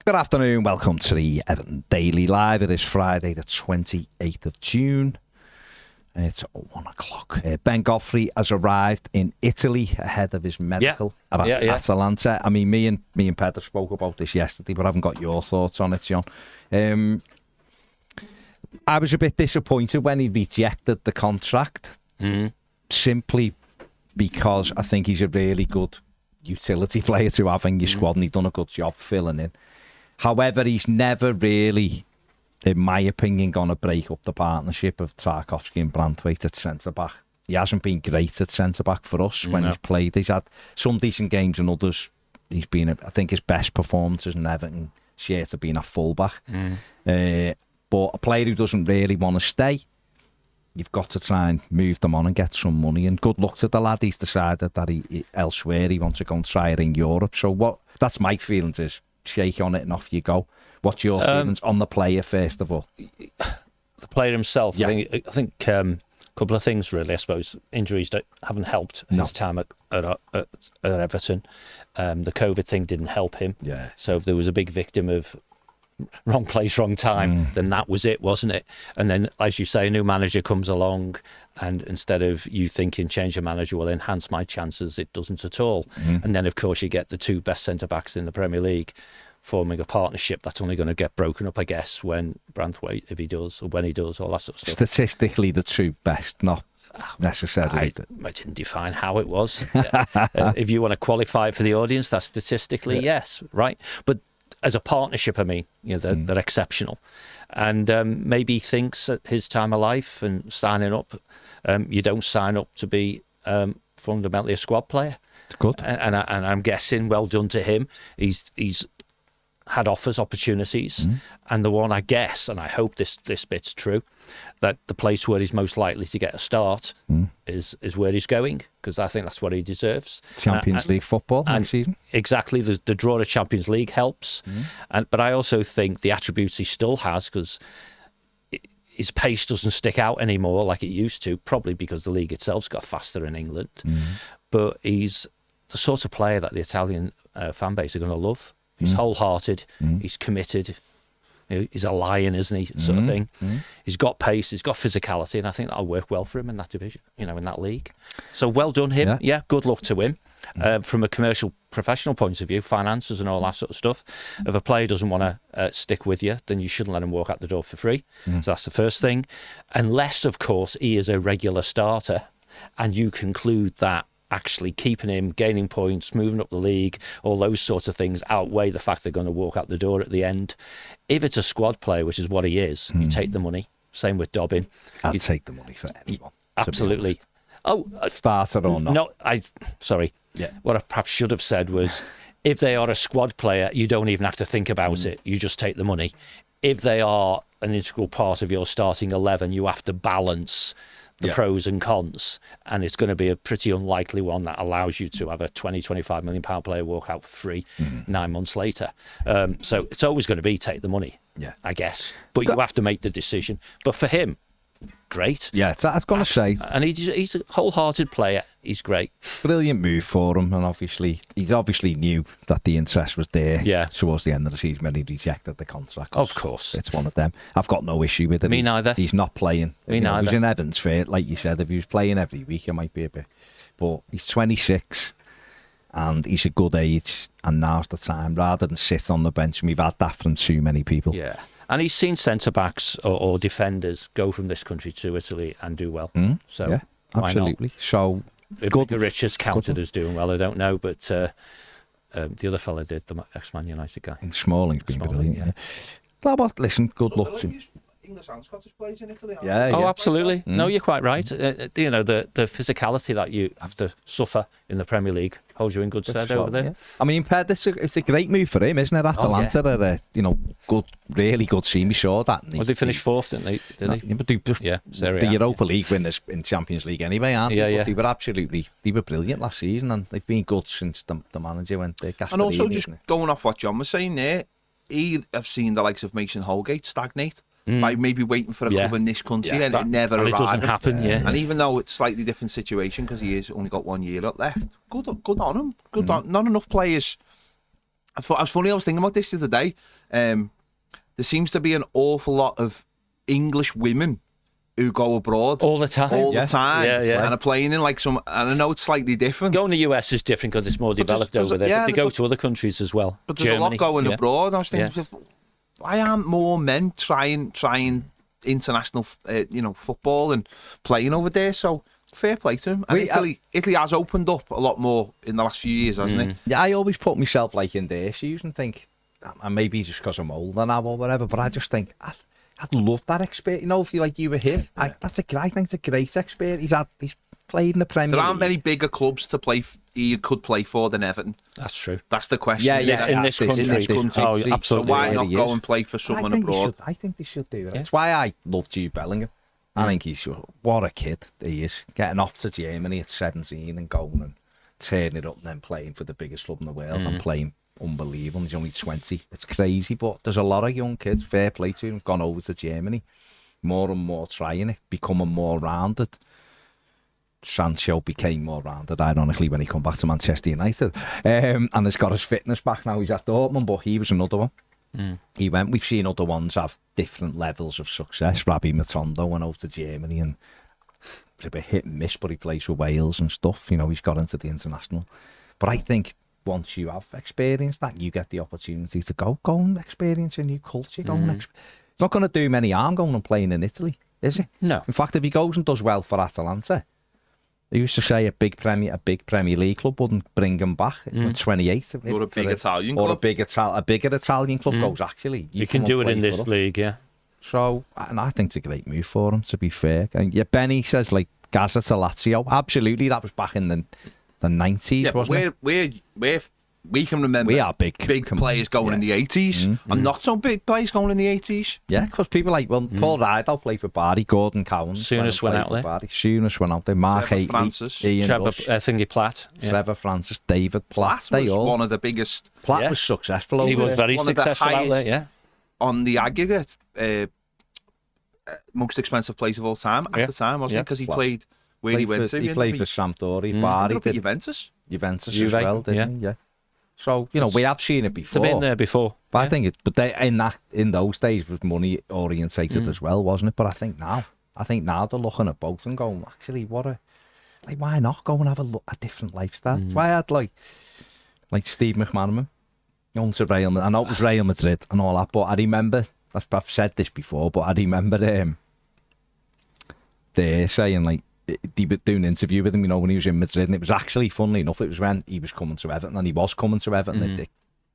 Good afternoon, welcome to the Everton Daily Live. It is Friday the 28th of June. It's 1 o'clock. Ben Godfrey has arrived in Italy ahead of his medical at Atalanta. I mean, me and Pedro spoke about this yesterday, but I haven't got your thoughts on it, John. I was a bit disappointed when he rejected the contract, simply because I think he's a really good utility player to have in your squad, and he's done a good job filling in. However, he's never really, in my opinion, going to break up the partnership of Tarkowski and Branthwaite at centre-back. He hasn't been great at centre-back for us when he's played. He's had some decent games and others. He's been, I think his best performances in Everton shirt have been a full-back. But a player who doesn't really want to stay, you've got to try and move them on and get some money. And good luck to the lad. He's decided that elsewhere he wants to go and try it in Europe. So that's my feelings is, shake on it and off you go. What's your feelings on the player, first of all? The player himself, I think a couple of things really. I suppose injuries haven't helped his time at Everton. The COVID thing didn't help him. So if there was a big victim of wrong place, wrong time, then that was it, wasn't it? And then, as you say, a new manager comes along, and instead of you thinking change your manager will enhance my chances, it doesn't at all. And then, of course, you get the two best centre-backs in the Premier League forming a partnership that's only going to get broken up, I guess, when Branthwaite, if he does, or when he does, all that sort of stuff. Statistically, the two best, not necessarily. I didn't define how it was. If you want to qualify it for the audience, that's statistically, yes, right? But as a partnership, I mean, they're exceptional. And maybe he thinks at his time of life and signing up, you don't sign up to be fundamentally a squad player. It's good. And I'm guessing, well done to him. He's had offers, opportunities, and the one, I guess, and I hope this bit's true, that the place where he's most likely to get a start is where he's going, because I think that's what he deserves. Champions League football next season. Exactly, the draw to Champions League helps, but I also think the attributes he still has, because his pace doesn't stick out anymore like it used to, probably because the league itself's got faster in England, but he's the sort of player that the Italian fan base are going to love. He's wholehearted, he's committed, he's a lion, isn't he, sort of thing. He's got pace, he's got physicality, and I think that'll work well for him in that division, in that league. So well done him, good luck to him. From a commercial, professional point of view, finances and all that sort of stuff, if a player doesn't want to stick with you, then you shouldn't let him walk out the door for free. So that's the first thing. Unless, of course, he is a regular starter, and you conclude that actually keeping him, gaining points, moving up the league, all those sorts of things outweigh the fact they're going to walk out the door at the end. If it's a squad player, which is what he is, you take the money. Same with Dobbin. I'd take the money for anyone. Absolutely. Starter or not. No, sorry. What I perhaps should have said was, if they are a squad player, you don't even have to think about it. You just take the money. If they are an integral part of your starting 11, you have to balance the pros and cons, and it's going to be a pretty unlikely one that allows you to have a 20-25 million pound player walk out for free 9 months later. So it's always going to be take the money, I guess, but you have to make the decision. But for him, great. I was going to say, and he's a wholehearted player. He's great. Brilliant move for him, and he obviously knew that the interest was there towards the end of the season when he rejected the contract. Of course. It's one of them. I've got no issue with it. Me neither. He's not playing. Me neither. If he was in Evans fair, like you said, if he was playing every week, it might be a bit. But he's 26, and he's a good age, and now's the time, rather than sit on the bench. And we've had that from too many people. Yeah. And he's seen centre-backs or defenders go from this country to Italy and do well. So absolutely. So good. Rich has counted as doing well, I don't know, but the other fella did, the ex-Man United guy. Smalling's been brilliant. But listen, good luck to him. English and Scottish players in Italy. Absolutely. No, you're quite right. The physicality that you have to suffer in the Premier League holds you in good stead over there. I mean, Ped, it's a great move for him, isn't it? Atalanta are good, really good team. We saw that. They finished fourth, didn't they? The Europa League winners in Champions League anyway, aren't they? But they were brilliant last season, and they've been good since the manager went there. And also, just going off what John was saying there, I've seen the likes of Mason Holgate stagnate. By maybe waiting for a club in this country, and it never arrived. It doesn't happen, And even though it's a slightly different situation because he has only got 1 year left, good on him. Not enough players I thought, I was thinking about this the other day. There seems to be an awful lot of English women who go abroad all the time, and are playing in like some. And I know it's slightly different. Going to the US is different because it's more developed over there. But they go to other countries as well. But there's Germany, a lot going abroad. I was thinking, why aren't more men trying international, football and playing over there? So fair play to him. And Italy has opened up a lot more in the last few years, hasn't it? Yeah, I always put myself like in their shoes and think, and maybe just because I'm older now or whatever, but I just think I'd love that experience. If you were him, I think it's a great experience. He's played in the Premier League. There aren't many bigger clubs to play. You could play for than Everton. That's true. That's the question. Yeah. In this country. Oh, absolutely. So why not go and play for someone abroad? I think they should do it. That's why I love Jude Bellingham. I think what a kid he is. Getting off to Germany at 17 and going and turning it up and then playing for the biggest club in the world and playing unbelievable. He's only 20. It's crazy, but there's a lot of young kids, fair play to them, gone over to Germany, more and more trying it, becoming more rounded. Sancho became more rounded, ironically, when he come back to Manchester United, and has got his fitness back now. He's at Dortmund, but he was another one. We've seen other ones have different levels of success. Rabbi Matondo went over to Germany and it's a bit hit and miss, but he plays for Wales and stuff. He's got into the international. But I think once you have experienced that, you get the opportunity to go and experience a new culture. It's not going to do many harm going and playing in Italy, is it? No. In fact, if he goes and does well for Atalanta, they used to say a big Premier League club wouldn't bring him back at 28. Or a big Italian club. Or a bigger Italian club goes, actually. You can do it in this league, yeah. So, and I think it's a great move for him, to be fair. And yeah, Benny says, Gaza to Lazio. Absolutely, that was back in the 90s, wasn't it? We can remember we are big players going in the 80s and not so big players going in the 80s. Yeah, because people Paul Rydell played for Barry, Gordon Cowan. Soonest went out there. Soonest went out there. Mark Francis, Ian Rush, Platt. Trevor Francis, David Platt. Platt was one of the biggest. Platt was successful over there. He was very one successful out there, yeah. On the aggregate, most expensive players of all time at the time, wasn't he? Because he played where he went to. He played for Sampdoria. Barry did Juventus as well, didn't he? Yeah. So we have seen it before. They've been there before. But I think in those days it was money orientated as well, wasn't it? But I think now they're looking at both and going, actually, why not go and have a different lifestyle? That's why I had like Steve McManaman, to Real Madrid. I know it was Real Madrid and all that, but I remember, I've said this before, but I remember they're saying they were doing an interview with him, when he was in Madrid, and it was actually, funnily enough, it was when he was coming to Everton, and he was coming to Everton, it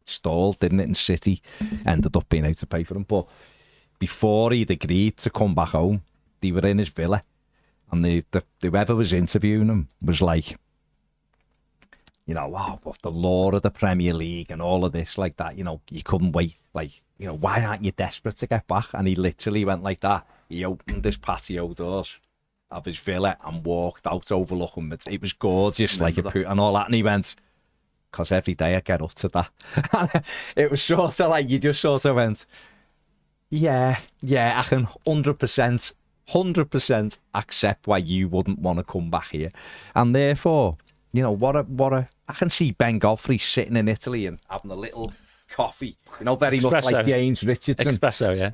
stalled, didn't it, and City ended up being able to pay for him. But before he'd agreed to come back home, they were in his villa, and whoever was interviewing him was like, what the law of the Premier League and all of this, like that, you couldn't wait, why aren't you desperate to get back? And he literally went like that. He opened his patio doors of his villa and walked out overlooking it. It was gorgeous, and all that. And he went, because every day I get up to that. It was sort of you just sort of went, yeah, I can 100% accept why you wouldn't want to come back here. And therefore, I can see Ben Godfrey sitting in Italy and having a little coffee, very Espresso. much like James Richardson. Espresso, yeah.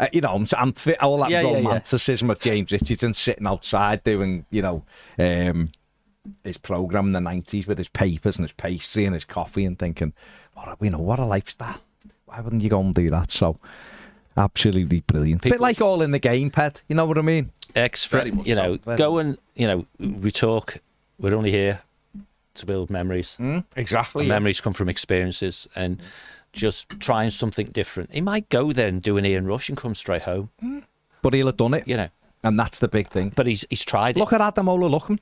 I'm fit, all that romanticism of James Richardson sitting outside doing, his programme in the 90s with his papers and his pastry and his coffee and thinking, what a lifestyle. Why wouldn't you go and do that? So, absolutely brilliant. Bit like All in the Game, Pet. You know what I mean? Go and, we talk, we're only here to build memories. Exactly. And memories come from experiences and just trying something different. He might go there and do an Ian Rush and come straight home. But he'll have done it. And that's the big thing. But he's tried it. Look at Adam Ola-Luckman.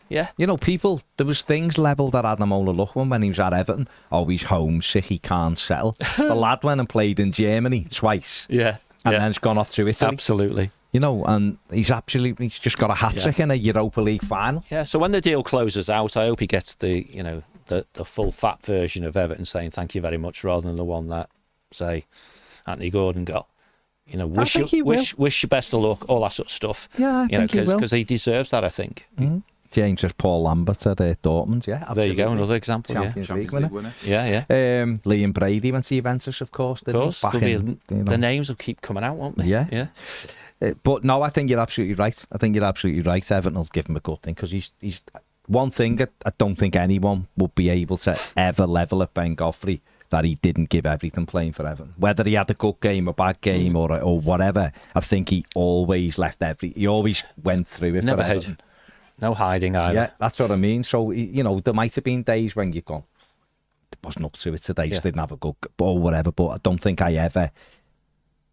Yeah. There was things levelled at Adam Ola-Luckman when he was at Everton. Oh, he's homesick, he can't settle. The lad went and played in Germany twice. Yeah. And then he's gone off to Italy. Absolutely. And he's just got a hat-trick in a Europa League final. Yeah, so when the deal closes out, I hope he gets the full fat version of Everton saying thank you very much, rather than the one that, say, Anthony Gordon got. Wish you best of luck, all that sort of stuff. Yeah, I think he will. Because he deserves that, I think. James as Paul Lambert at Dortmund, yeah. There you go, another example. Champions League winner. Yeah. Liam Brady went to Juventus, of course. Of course, the names will keep coming out, won't they? Yeah. But no, I think you're absolutely right. Everton will give him a good thing because he's one thing I don't think anyone would be able to ever level at Ben Godfrey, that he didn't give everything playing for Everton. Whether he had a good game, a bad game, or whatever, I think he always left he always went through it. Never for Everton. hid. No hiding either. Yeah, that's what I mean. So, there might have been days when you've gone, it wasn't up to it today, just didn't have a good or whatever, but I don't think I ever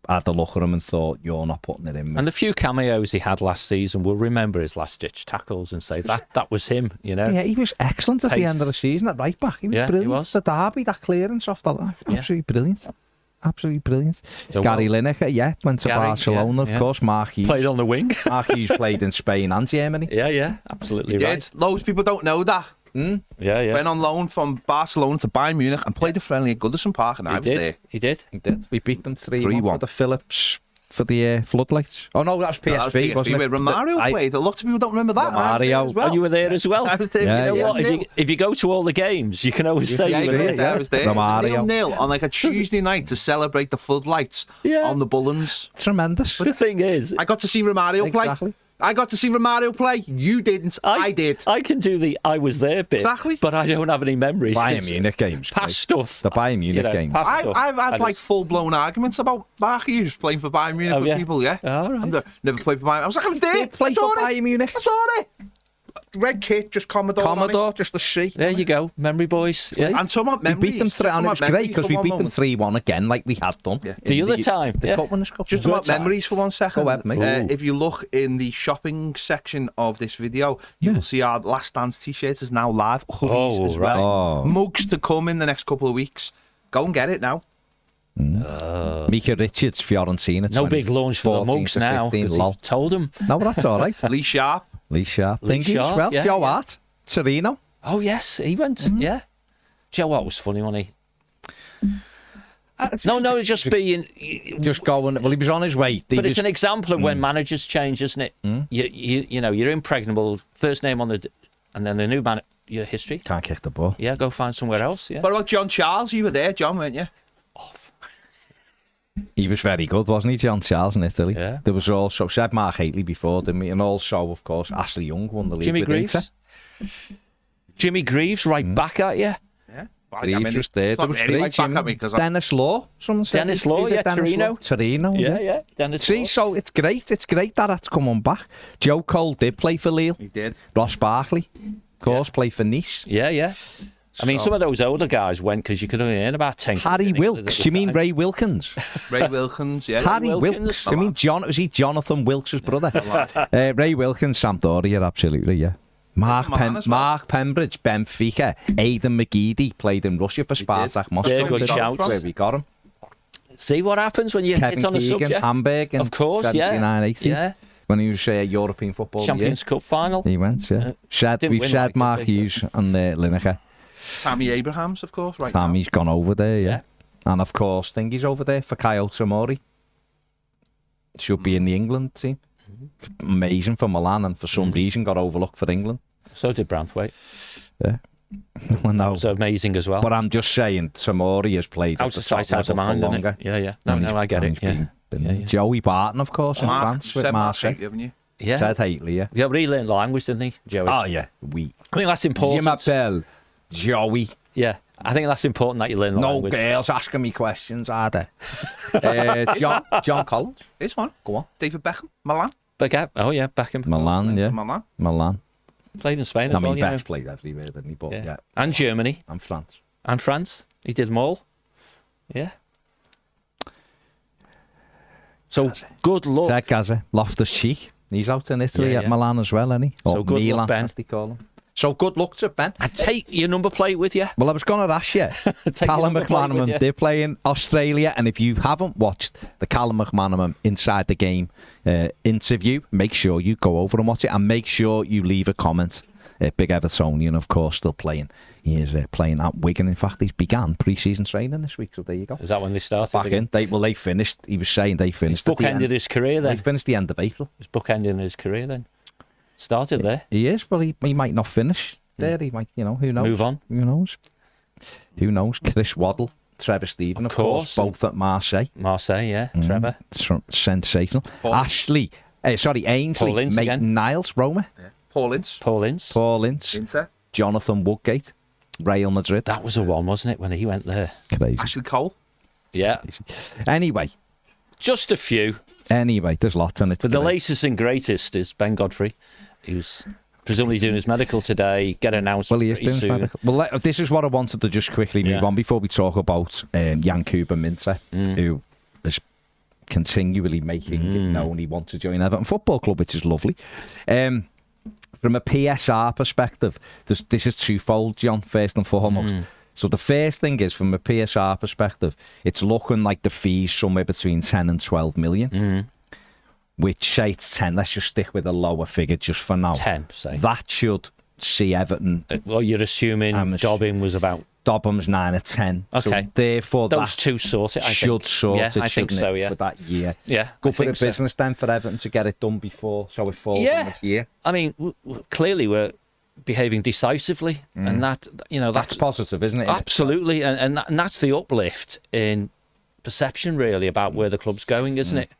had a look at him and thought, you're not putting it in. And the few cameos he had last season, we'll remember his last-ditch tackles and say, that was him, Yeah, he was excellent at the end of the season at right back. He was brilliant. He was. The derby, that clearance off the line, absolutely brilliant. Absolutely brilliant. So Gary Lineker, went to Barcelona, of course. Mark Hughes. Played on the wing. Mark Hughes played in Spain and Germany. Yeah, absolutely right. Loads of people don't know that. Yeah. Went on loan from Barcelona to Bayern Munich and played a friendly at Goodison Park, and I was there. He did. We beat them 3-1 for the Phillips, for the floodlights. Oh no, that's PSV, wasn't it? Where Romario played. A lot of people don't remember that. Romario. Well. Oh, you were there as well. I was there. You know what? If you go to all the games, you can always say you were there. I was there. Romario. 0-0 on like a Tuesday night to celebrate the floodlights on the Bullens. Tremendous. But the thing is, I got to see Romario play. I got to see Romario play. You didn't. I did. I can do the I was there bit. Exactly. But I don't have any memories. Bayern Munich games. Past stuff. The Bayern Munich games. I've had like full-blown arguments about Mark Hughes playing for Bayern Munich with people, All right. Never played for Bayern. I was like, I was there. Play for Bayern Munich. I saw it. Red kit, just Commodore, just the C. There you go, memory boys. Yeah. And some memories. We beat them 3, and it was great because we beat them 3-1 again, like we had done. Yeah. The other time. The Cup Winners' Cup. Just about memories for 1 second. Go ahead, mate. If you look in the shopping section of this video, you will see our Last Dance t-shirt is now live. Hoodies as well. Oh. Mugs to come in the next couple of weeks. Go and get it now. Mika Richards, Fiorentina. No big launch for the mugs now. 15, told him. No, but that's all right. Lee Sharp. Thingy as well. Yeah, Joe Hart. Torino. Oh, yes, he went. Yeah. Joe Hart was funny, wasn't he? No, it's just being... Just going... Well, he was on his way. But it's an example of when managers change, isn't it? You're impregnable. First name on the... And then the new man... Your history. Can't kick the ball. Yeah, go find somewhere else. Yeah. What about John Charles? You were there, John, weren't you? Off. He was very good, wasn't he, John Charles, in Italy? Yeah. There was also... Said Mark Hateley before, didn't we? And also, of course, Ashley Young won the league Jimmy with Greaves. Inter. Jimmy Greaves right back at you. Yeah. Greaves was there. There was great Jimmy. Dennis Law. Someone said Dennis Law, Torino. Torino. Yeah. Dennis See, Law. so it's great. It's great that that's come on back. Joe Cole did play for Lille. He did. Ross Barkley, of course, played for Nice. Yeah. I mean, some of those older guys went because you could only earn about 10. Harry Wilkes. Do you mean Ray Wilkins? Ray Wilkins, yeah. Harry Wilkes. I mean, was he Jonathan Wilkes' brother? Ray Wilkins, Sampdoria, absolutely, yeah. Mark Pembridge, Benfica. Aidan McGeady played in Russia for Spartak Moscow. Yeah, good shout. Where we got him. See what happens when you hit on the subject. Hamburg in of course, 79-80. Yeah. When he was European football Champions Cup final. He went, yeah. We've said Mark Hughes and Lineker. Sammy Abrahams, of course, right Sammy's gone over there, yeah. And of course, Thingy's over there for Kyle Tomori. Should be in the England team. Amazing for Milan, and for some reason got overlooked for England. So did Branthwaite. Yeah. Well, no. That was amazing as well. But I'm just saying, Tomori has played out of sight, out of mind, longer. Yeah. No, I get it. Yeah. Joey Barton, of course, in France with Marseille. Haven't you? Yeah. Said Hateley, yeah. Yeah, but he learned the language, didn't he, Joey? Oh, yeah. I think that's important. Je m'appelle Joey. Yeah. I think that's important that you learn the language. No girls asking me questions, are there? John Collins. Here's one. Go on. David Beckham, Milan. Beckham. Milan, yeah. Milan. Played in Spain as well. Best played everywhere, didn't he? But, yeah. And Germany. And France. He did them all. Yeah. So, good luck. Zed Gaza, Loftus-Cheek. He's out in Italy at Milan as well, isn't he? So good Milan, luck, Ben. as they call him. So good luck to Ben. And take your number plate with you. Well, I was going to ask you. Callum McManaman, they're playing Australia, and if you haven't watched the Callum McManaman Inside the Game interview, make sure you go over and watch it, and make sure you leave a comment. Big Evertonian, of course, still playing. He is playing at Wigan. In fact, he's began pre-season training this week, so there you go. Is that when they started back again? They finished. He was saying they finished. He's bookended his career then. They finished the end of April. He's bookending his career then. Started there. He is, but he might not finish there. He might, who knows? Move on. Who knows? Chris Waddle, Trevor Stephen, of course, both at Marseille. Marseille, yeah. Trevor. Sensational. Ainsley, Maitland-Niles, Roma. Yeah. Paul Ince. Ince. Jonathan Woodgate, Real Madrid. That was the one, wasn't it, when he went there? Crazy. Ashley Cole. Yeah. Anyway. Just a few. Anyway, there's lots on it. But the latest and greatest is Ben Godfrey, who's presumably doing his medical today. Get announced he is doing his medical. Well, this is what I wanted to just quickly move on before we talk about Yankuba Minteh, who is continually making it known he wants to join Everton Football Club, which is lovely. From a PSR perspective, this is twofold, John, first and foremost. So the first thing is, from a PSR perspective, it's looking like the fees somewhere between 10 and 12 million. Which, say it's 10, let's just stick with a lower figure just for now. 10, say. That should see Everton. Well, you're assuming Dobbin was about... Dobham's 9 or 10. Okay. So therefore, those two sort it, I should think. sort it, I think so, yeah. for that year. Yeah, Good for the business then for Everton to get it done before, so it falls in this year. I mean, clearly we're behaving decisively, and that's positive, isn't it? Absolutely, and that's the uplift in perception, really, about where the club's going, isn't it?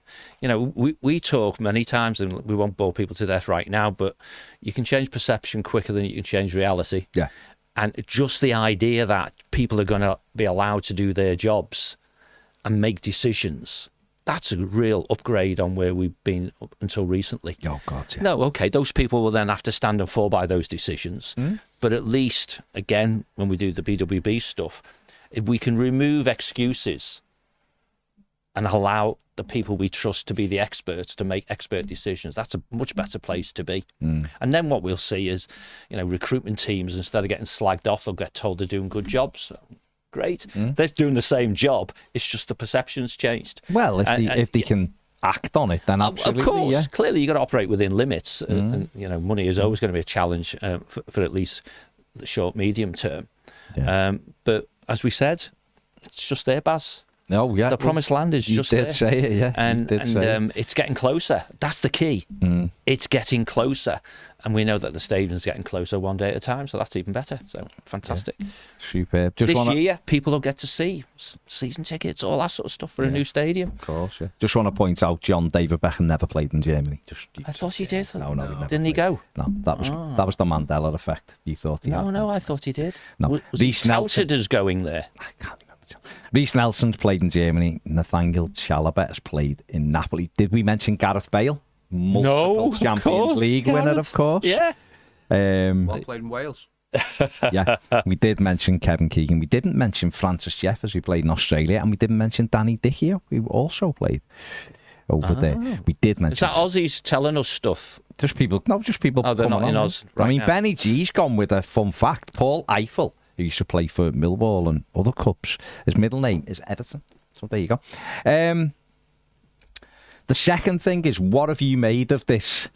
We talk many times, and we won't bore people to death right now, but you can change perception quicker than you can change reality. Yeah. And just the idea that people are going to be allowed to do their jobs and make decisions, that's a real upgrade on where we've been up until recently. Oh, God, yeah. No, okay, those people will then have to stand and fall by those decisions. But at least, again, when we do the BWB stuff, if we can remove excuses and allow the people we trust to be the experts to make expert decisions, that's a much better place to be. And then what we'll see is, recruitment teams, instead of getting slagged off, they'll get told they're doing good jobs. Great. They're doing the same job. It's just the perception's changed. Well, if they can act on it, then absolutely. Of course. Yeah. Clearly, you've got to operate within limits. And money is always going to be a challenge for at least the short, medium term. Yeah. But as we said, it's just there, Baz. Oh, yeah. The promised land is just there. You did say it, yeah. And it's getting closer. That's the key. It's getting closer. And we know that the stadium's getting closer one day at a time, so that's even better. So, fantastic. Yeah. Superb. This year, people will get to see season tickets, all that sort of stuff for a new stadium. Of course, yeah. Just want to point out, John, David Beckham never played in Germany. I thought he did. No, didn't he go? No, that was the Mandela effect. You thought he had. No, I thought he did. No. Was he touted as going there? I can't remember. Reece Nelson's played in Germany. Nathaniel Chalobah has played in Napoli. Did we mention Gareth Bale? Multiple Champions League winner, of course. Yeah. Well played in Wales. Yeah, we did mention Kevin Keegan. We didn't mention Francis Jeffers, who played in Australia, and we didn't mention Danny Dichio, who also played over there. We did mention. Is that Aussies telling us stuff? Just people. No, just people. Oh, they're not in Oz. Right, I mean, Benny G's gone with a fun fact. Paul Eiffel, who used to play for Millwall and other clubs, his middle name is Everton. So there you go. The second thing is, what have you made of this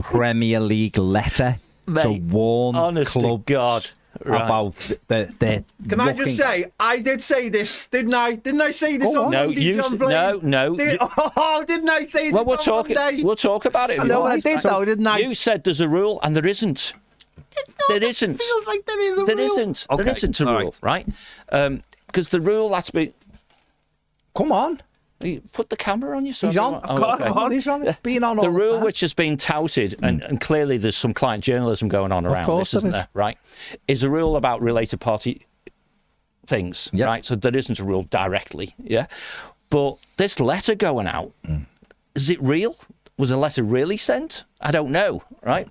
Premier League letter to warn clubs about the Can I just say, I did say this, didn't I? Didn't I say this on Monday, John Blaine? No. Didn't I say this well, we'll on Monday? We'll talk about it. I know I did, though, didn't I? You said there's a rule, and there isn't. There isn't. Feels like there is a rule. There isn't a rule, right? Because the rule that's been... Come on. You put the camera on you. He's on. He's on. It's been on all the rule time. which has been touted, and clearly there's some client journalism going on around this, isn't there? Right? Is a rule about related party things, right? So there isn't a rule directly, yeah? But this letter going out, is it real? Was a letter really sent? I don't know, right?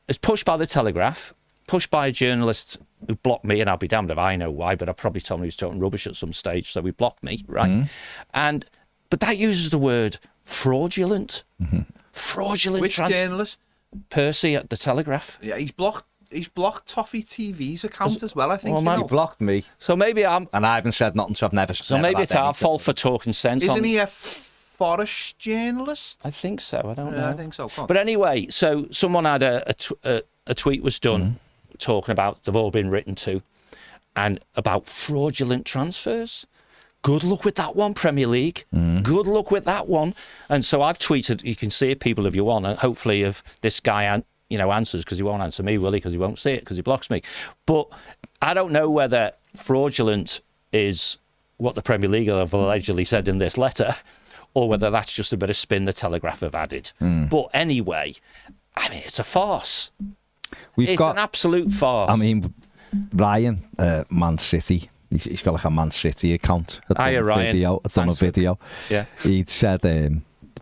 It's pushed by the Telegraph, pushed by a journalist who blocked me, and I'll be damned if I know why, but I probably told him he was talking rubbish at some stage, so he blocked me, right? But that uses the word fraudulent. Fraudulent. Which journalist? Percy at the Telegraph. Yeah, he's blocked Toffee TV's account as well, I think. Well, he blocked me. So maybe I'm... And I haven't said nothing, so I've never... So maybe it's our fault for talking sense. Isn't he a Forest journalist? I think so, I don't know. I think so. But anyway, so someone had a tweet was done talking about, they've all been written to, and about fraudulent transfers. good luck with that one, Premier League. Good luck with that one. And so I've tweeted, you can see it, people, if you want, and hopefully if this guy answers, because he won't answer me, will he? Because he won't see it, because he blocks me. But I don't know whether fraudulent is what the Premier League have allegedly said in this letter, or whether that's just a bit of spin the Telegraph have added. But anyway, I mean, it's a farce. It's an absolute farce. I mean, Ryan, Man City, he's got like a Man City account. Ryan. I've done a video. Yeah. He'd said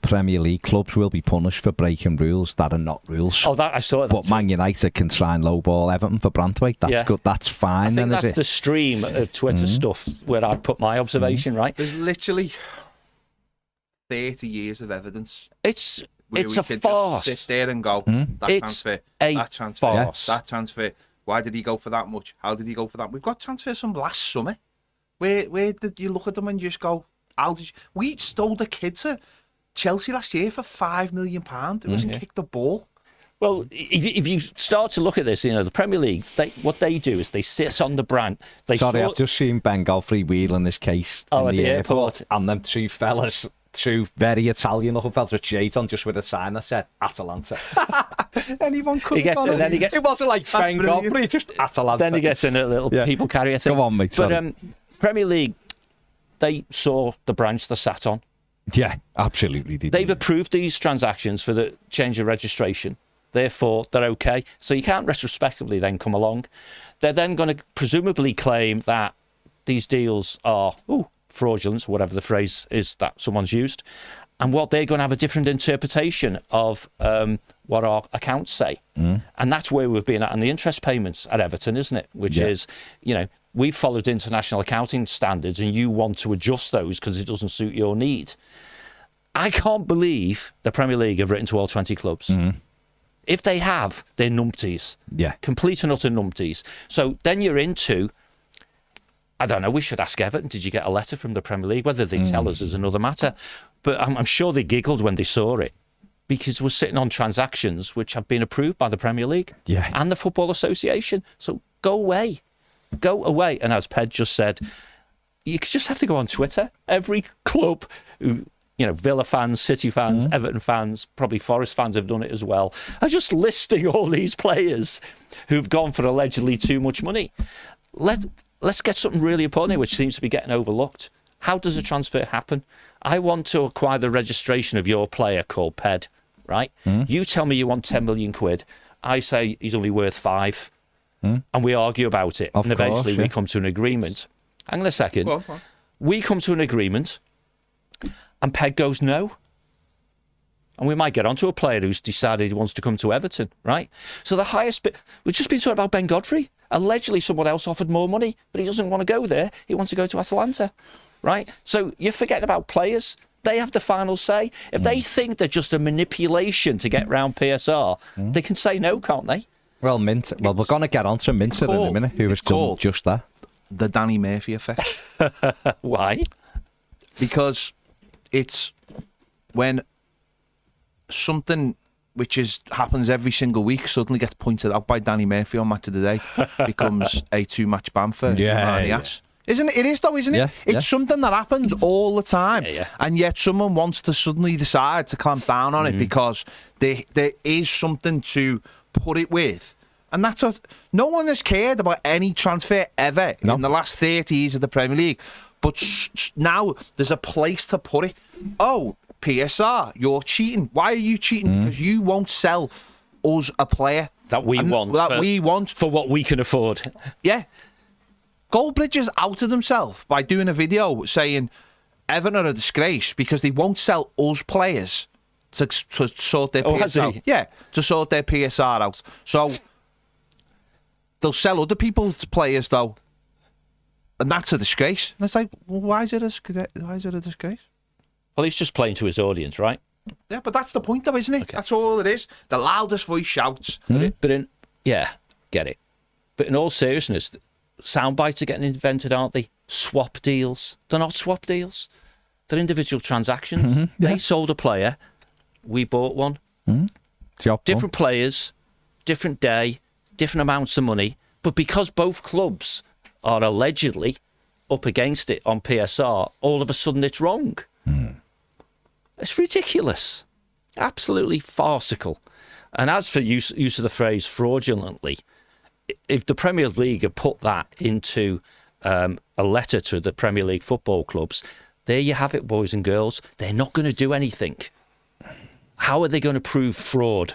Premier League clubs will be punished for breaking rules that are not rules. Oh, I saw that. But Man United can try and lowball Everton for Brandweight. That's good. That's fine. I think that's the stream of Twitter stuff where I put my observation, right? There's literally 30 years of evidence. It's a farce. Sit there and go, that transfer. Why did he go for that much? How did he go for that? We've got transfers from last summer. Where did you look at them and you just go, how did you... We stole the kid to Chelsea last year for £5 million. It was kick the ball. Well, if you start to look at this, the Premier League, what they do is they sit on the brand. I've just seen Ben Godfrey wheeling this case in the airport. And them two fellas, two very Italian-looking fellas with shades on, just with a sign that said Atalanta. Anyone could have done it. It wasn't like Ben Godfrey, just Atalanta. Then he gets in a little people carrier thing. Go on, mate. But Premier League, they saw the branch they sat on. Yeah, absolutely. They've approved these transactions for the change of registration. Therefore, they're okay. So you can't retrospectively then come along. They're then going to presumably claim that these deals are fraudulent, whatever the phrase is that someone's used. And what they're going to have a different interpretation of what our accounts say. And that's where we've been at. And the interest payments at Everton, isn't it? Which is, we've followed international accounting standards and you want to adjust those because it doesn't suit your need. I can't believe the Premier League have written to all 20 clubs. If they have, they're numpties. Yeah. Complete and utter numpties. So then you're into, I don't know, we should ask Everton, did you get a letter from the Premier League? Whether they tell us is another matter. But I'm sure they giggled when they saw it because we're sitting on transactions which have been approved by the Premier League and the Football Association. So go away. Go away. And as Ped just said, you just have to go on Twitter. Every club who, Villa fans, City fans, Everton fans, probably Forest fans have done it as well, are just listing all these players who've gone for allegedly too much money. Let's get something really important here, which seems to be getting overlooked. How does a transfer happen? I want to acquire the registration of your player called Ped, right? You tell me you want 10 million quid. I say he's only worth 5. And we argue about it. And eventually we come to an agreement. Hang on a second. We come to an agreement and Ped goes no. And we might get onto a player who's decided he wants to come to Everton, right? So the highest bit... We've just been talking about Ben Godfrey. Allegedly someone else offered more money, but he doesn't want to go there. He wants to go to Atalanta, right? So you're forgetting about players. They have the final say. If they think they're just a manipulation to get round PSR, they can say no, can't they? Well, Minteh. Well, we're going to get on to Minteh in a minute, who has done just that. The Danny Murphy effect. Why? Because it's when something which happens every single week suddenly gets pointed out by Danny Murphy on Match of the Day, becomes a two-match ban for Ass. Isn't it? It is though, isn't it? It's something that happens all the time, and yet someone wants to suddenly decide to clamp down on it because there is something to put it with. And no one has cared about any transfer ever in the last 30 years of the Premier League. But now there's a place to put it. Oh, PSR, you're cheating. Why are you cheating? Because you won't sell us a player that we want for what we can afford. Yeah. Goldbridge has outed himself by doing a video saying Everton are a disgrace because they won't sell us players to sort their PSR. Yeah, to sort their PSR out. So they'll sell other people's players though, and that's a disgrace. And it's like, well, why is it a disgrace? Well, he's just playing to his audience, right? Yeah, but that's the point though, isn't it? Okay. That's all it is. The loudest voice shouts. Get it. But in all seriousness, sound bites are getting invented, aren't they? Swap deals. They're not swap deals. They're individual transactions. They sold a player. We bought one. Different players, different day, different amounts of money. But because both clubs are allegedly up against it on PSR, all of a sudden it's wrong. It's ridiculous. Absolutely farcical. And as for use of the phrase fraudulently, if the Premier League had put that into a letter to the Premier League football clubs, there you have it, boys and girls. They're not going to do anything. How are they going to prove fraud?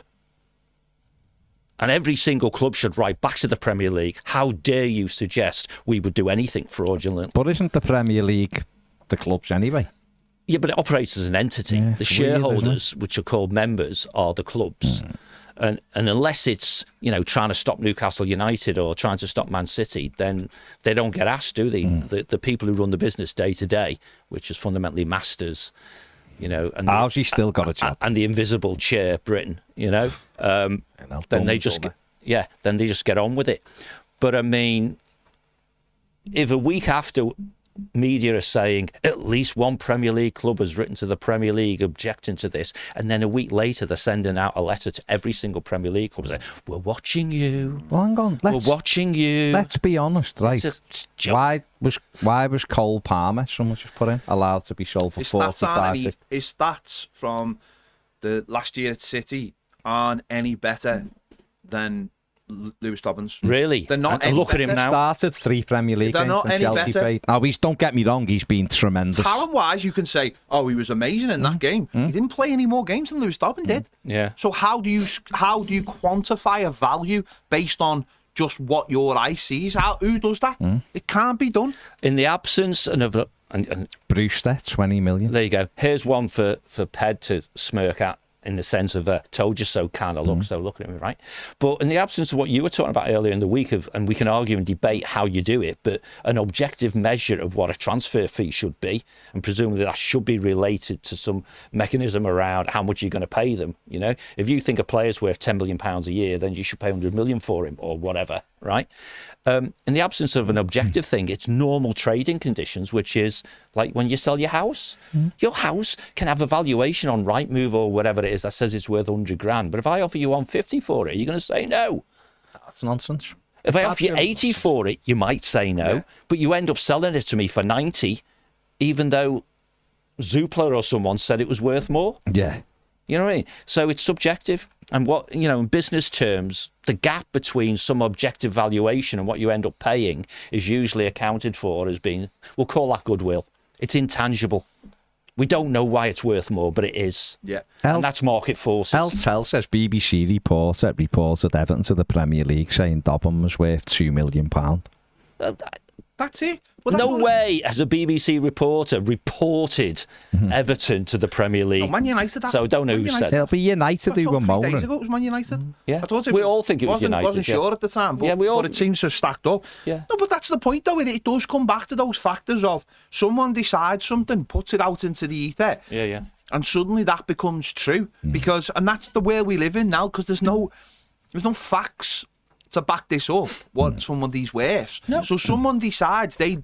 And every single club should write back to the Premier League. How dare you suggest we would do anything fraudulent? But isn't the Premier League the clubs anyway? Yeah, but it operates as an entity. Yeah, the it's weird, shareholders, which are called members, are the clubs. And unless it's, trying to stop Newcastle United or trying to stop Man City, then they don't get asked, do they? The people who run the business day to day, which is fundamentally masters, and How's still got a job? And the invisible chair, Britain, then they just get on with it. But I mean, if a week after media are saying at least one Premier League club has written to the Premier League objecting to this, and then a week later they're sending out a letter to every single Premier League club saying, we're watching you. Well, hang on. We're watching you. Let's be honest, right? Why was Cole Palmer, someone just put in, allowed to be sold for 45? His stats from the last year at City aren't any better than Lewis Dobbins. Really? They're not. And look at him now. Started 3 Premier League They're games not when any Chelsea better. played. Now, don't get me wrong, he's been tremendous. Talent-wise, you can say, "Oh, he was amazing in that game." He didn't play any more games than Lewis Dobbins did. Yeah. So how do you quantify a value based on just what your eye sees? Who does that? It can't be done. In the absence and Brewster, 20 million. there you go. Here's one for Ped to smirk at, in the sense of a told you so kind of look, so look at me, right? But in the absence of what you were talking about earlier in the week, and we can argue and debate how you do it, but an objective measure of what a transfer fee should be, and presumably that should be related to some mechanism around how much you're going to pay them. If you think a player's worth £10 million a year, then you should pay 100 million for him or whatever, right? In the absence of an objective thing, it's normal trading conditions, which is like when you sell your house. Your house can have a valuation on Rightmove or whatever it is that says it's worth 100 grand. But if I offer you 150 for it, you're going to say no. That's nonsense. If I offer you 80 for it, you might say no. But you end up selling it to me for 90, even though Zoopla or someone said it was worth more. Yeah. You know what I mean? So it's subjective. And what, in business terms, the gap between some objective valuation and what you end up paying is usually accounted for as being, we'll call that goodwill. It's intangible. We don't know why it's worth more, but it is. Yeah. And that's market forces. Tell says BBC reported Everton to the Premier League saying Dobbin was worth £2 million. That's it. Well, that's No way has a BBC reporter reported Everton to the Premier League. No, Man United. So I don't know who said It'll be United who were 3 days moaning. ago it was Man United. Yeah. I thought We all think it was United, wasn't yeah. sure at the time, but, Yeah, but it seems to have stacked up. Yeah. No, but that's the point, though. It does come back to those factors of someone decides something, puts it out into the ether, Yeah. and suddenly that becomes true. And that's the world we live in now, because there's no facts to back this up, what somebody's worth. No. So someone decides they're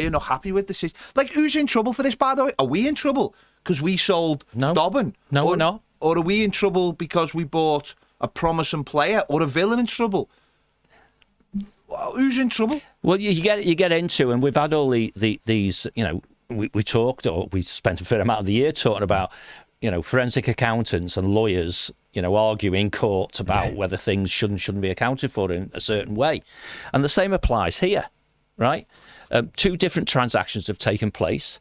not happy with the system. Like, who's in trouble for this, by the way? Are we in trouble because we sold Dobbin? No, we're not. Or are we in trouble because we bought a promising player, or a villain in trouble? Who's in trouble? Well, you get into, and we've had all these, we talked, or we spent a fair amount of the year talking about, forensic accountants and lawyers, argue in court about whether things shouldn't be accounted for in a certain way. And the same applies here, right? 2 different transactions have taken place.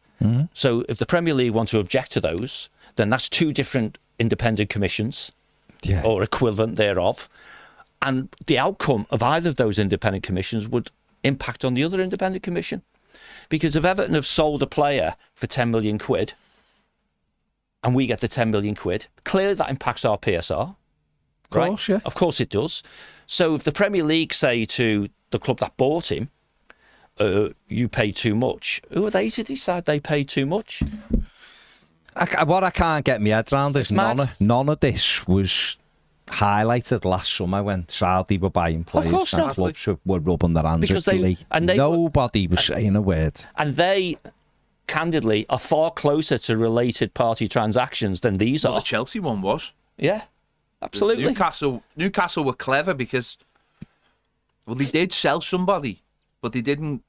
So if the Premier League want to object to those, then that's 2 different independent commissions or equivalent thereof. And the outcome of either of those independent commissions would impact on the other independent commission. Because if Everton have sold a player for 10 million quid, and we get the 10 million quid, clearly that impacts our PSR. Of course, yeah. Of course it does. So if the Premier League say to the club that bought him, you pay too much, who are they to decide they pay too much? What I can't get my head around is none of this was highlighted last summer when Saudi were buying players. Of course not. Clubs were rubbing their hands Because at the league. Nobody was saying a word. And they, candidly, are far closer to related party transactions than these Well, are. the Chelsea one was. Yeah, absolutely. Newcastle were clever because, well, they did sell somebody, but they didn't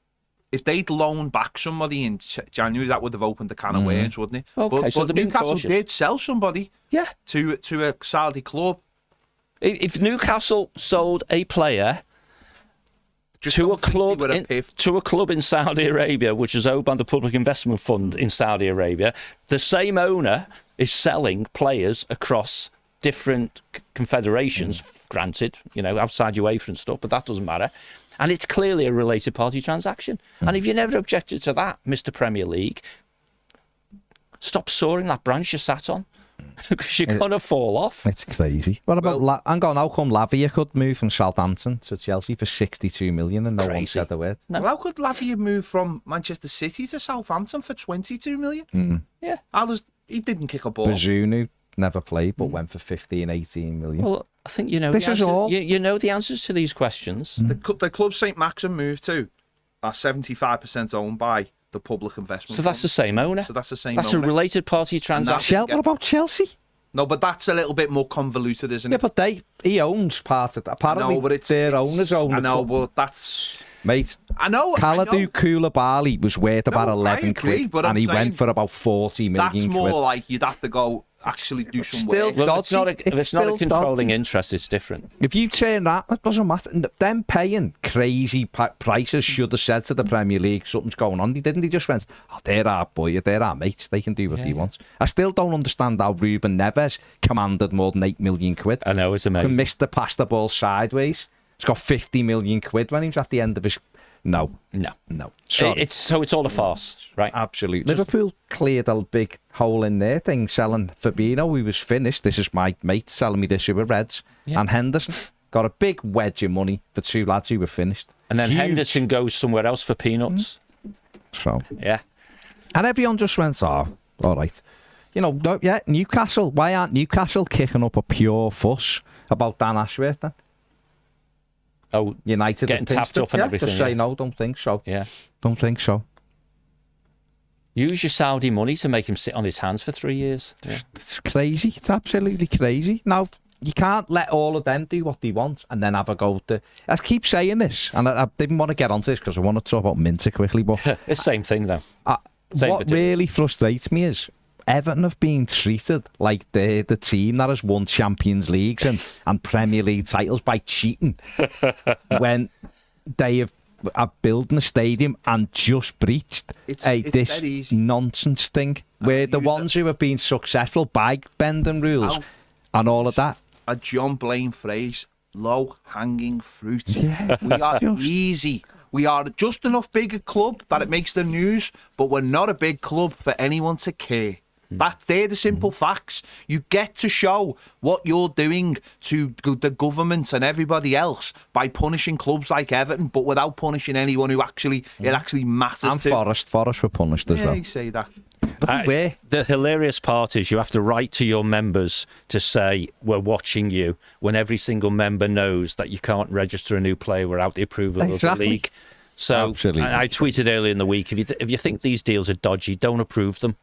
if they'd loaned back somebody in January, that would have opened the can of worms, wouldn't it? Okay, so but they're Newcastle cautious. did sell somebody to a Saudi club. If Newcastle sold a player to a club in Saudi Arabia, which is owned by the Public Investment Fund in Saudi Arabia, the same owner is selling players across different confederations, granted, outside UEFA and stuff, but that doesn't matter. And it's clearly a related party transaction. And if you never objected to that, Mr. Premier League, stop sawing that branch you sat on. Because you're going to fall off. It's crazy. What about how come Lavia could move from Southampton to Chelsea for 62 million and no one said a word? No. Well, how could Lavia move from Manchester City to Southampton for 22 million? Yeah. He didn't kick a ball. Bazunu never played, but went for 15, 18 million. Well, I think you know this the is answer. all. You know the answers to these questions. The club St Maxim moved to are 75% owned by the Public Investment So that's the same owner. So that's the same That's owner. a related party transaction. What about Chelsea? No, but that's a little bit more convoluted, isn't it? Yeah, but he owns part of that. Apparently, their owners own I know, the club. but that's... Mate, I know. Kalidou Koulibaly was worth about No, 11 I agree, quid, but and I'm he saying went for about 40 million That's quid. more like you'd have to go actually do some work. Well, Dodgy. if it's not a still controlling dodgy. interest, it's different. If you turn that, it doesn't matter. Them paying crazy prices should have said to the Premier League, something's going on. They didn't. They just went, they're our boy, they're our mates. They can do what they want. I still don't understand how Ruben Neves commanded more than 8 million quid. I know, it's amazing. And missed the pass the ball sideways. He's got 50 million quid when he was at the end of his... No. Sorry. It's all a farce, right? Absolutely. Liverpool cleared a big hole in their thing, selling Fabinho. He was finished. This is my mate selling me this who were Reds. Yeah. And Henderson got a big wedge of money for two lads who were finished. And then Huge. Henderson goes somewhere else for peanuts. So, Yeah. and everyone just went, all right. Newcastle. Why aren't Newcastle kicking up a pure fuss about Dan Ashworth then? Oh, United getting tapped up and everything. Just say no, don't think so. Yeah. Don't think so. Use your Saudi money to make him sit on his hands for 3 years. Yeah. It's crazy. It's absolutely crazy. Now, you can't let all of them do what they want and then have a go to... I keep saying this, and I didn't want to get onto this because I want to talk about Minteh quickly, but... It's the same thing, though. What really frustrates me is Everton have been treated like they're the team that has won Champions Leagues and Premier League titles by cheating when they are building a stadium and just breached this nonsense thing where the ones who have been successful by bending rules and all of that. A John Blaine phrase, low-hanging fruit. Yeah. We are easy. We are just enough big a club that it makes the news, but we're not a big club for anyone to care. They're the simple facts. You get to show what you're doing to the government and everybody else by punishing clubs like Everton, but without punishing anyone who it actually matters And to. Forest were punished as well. Yeah, you say that. But the hilarious part is you have to write to your members to say, we're watching you, when every single member knows that you can't register a new player without the approval of the league. So Absolutely. I tweeted earlier in the week, if you think these deals are dodgy, don't approve them.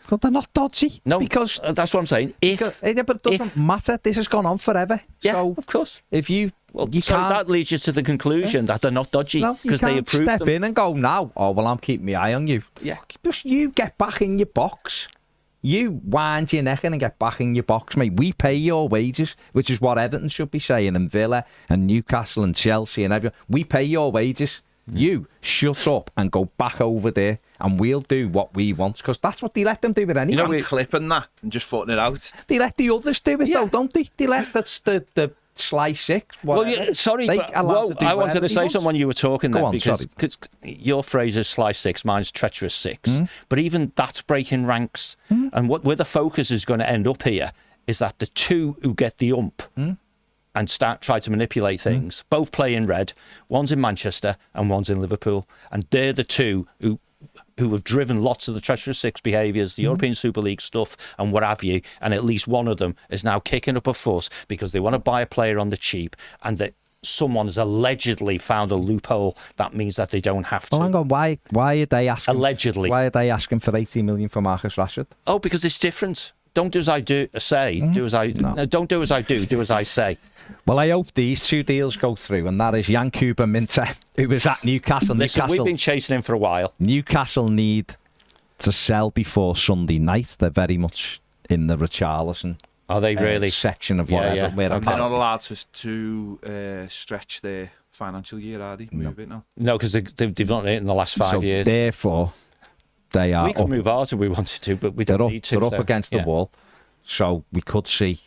But they're not dodgy. No, because that's what I'm saying. but it doesn't matter. This has gone on forever. Yeah, so of course. If you So that leads you to the conclusion that they're not dodgy because they approve step them. in and go now. I'm keeping my eye on you. Yeah. Just you get back in your box. You wind your neck in and get back in your box, mate. We pay your wages, which is what Everton should be saying, and Villa and Newcastle and Chelsea and everyone. We pay your wages. You shut up and go back over there and we'll do what we want, because that's what they let them do with anyone. I'm clipping that and just putting it out. They let the others do it though, don't they? They let the Sly Six. Well, sorry, but I wanted to say something when you were talking there, because your phrase is Sly Six, mine's Treacherous Six. But even that's breaking ranks. And where the focus is going to end up here is that the two who get the ump and try to manipulate things, both play in red. One's in Manchester and one's in Liverpool. And they're the two who have driven lots of the Treacherous Six behaviours, the European Super League stuff and what have you, and at least one of them is now kicking up a fuss because they want to buy a player on the cheap, and that someone has allegedly found a loophole that means that they don't have to. Well, hang on, why are they asking? Allegedly. Why are they asking for 80 million for Marcus Rashford? Oh, because it's different. Don't do as I do say. Do as I no, don't do as I do. Do as I say. Well, I hope these two deals go through, and that is Yankuba Minteh, who was at Newcastle. Listen, we've been chasing him for a while. Newcastle need to sell before Sunday night. They're very much in the Richarlison. Are they really? Section of whatever. Yeah. And they're not allowed to stretch their financial year, are they? Move it now. No, because they've done it in the last 5 years. Therefore, they are. We could move ours if we wanted to, but we don't need to. They're up against the wall, so we could see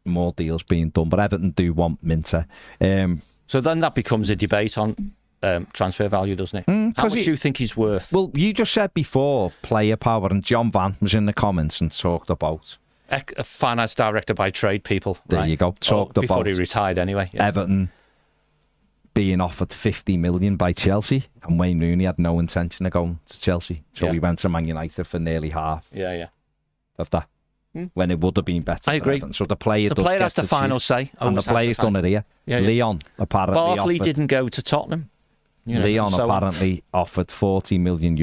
more deals being done. But Everton do want Minteh. So then that becomes a debate on transfer value, doesn't it? How much do you think he's worth? Well, you just said before player power, and John Van was in the comments and talked about A finance director by trade, people. There you go. Talked about before he retired, anyway. Yeah. Everton being offered 50 million by Chelsea, and Wayne Rooney had no intention of going to Chelsea, so he went to Man United for nearly half. Of that. When it would have been better. I agree. Everton. So the player has the final say, and the player's done it here. Lyon apparently. Barkley didn't go to Tottenham. Lyon apparently offered €40 million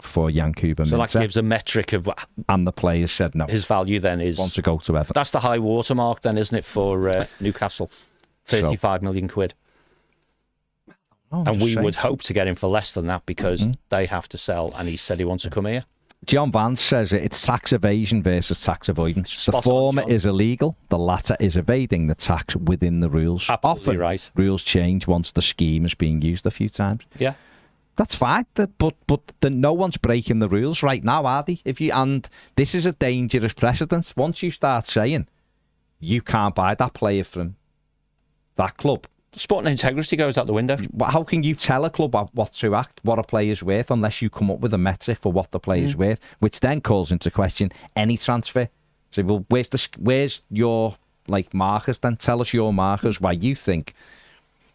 for Yankuba Minteh. So that gives a metric of what. And the players said no. His value then is. Want to go to Everton. That's the high watermark then, isn't it, for Newcastle? 35 million quid. And we would hope to get him for less than that because they have to sell, and he said he wants to come here. John Vance says it's tax evasion versus tax avoidance. Spot the former on, is illegal, the latter is evading the tax within the rules. Absolutely Often, right. Rules change once the scheme is being used a few times. Yeah. That's fine, but no one's breaking the rules right now, are they? And this is a dangerous precedent. Once you start saying you can't buy that player from that club, Sporting integrity goes out the window. how can you tell a club what to act, what a player's worth, unless you come up with a metric for what the player's worth, which then calls into question any transfer. So, well, where's your markers? Then tell us your markers why you think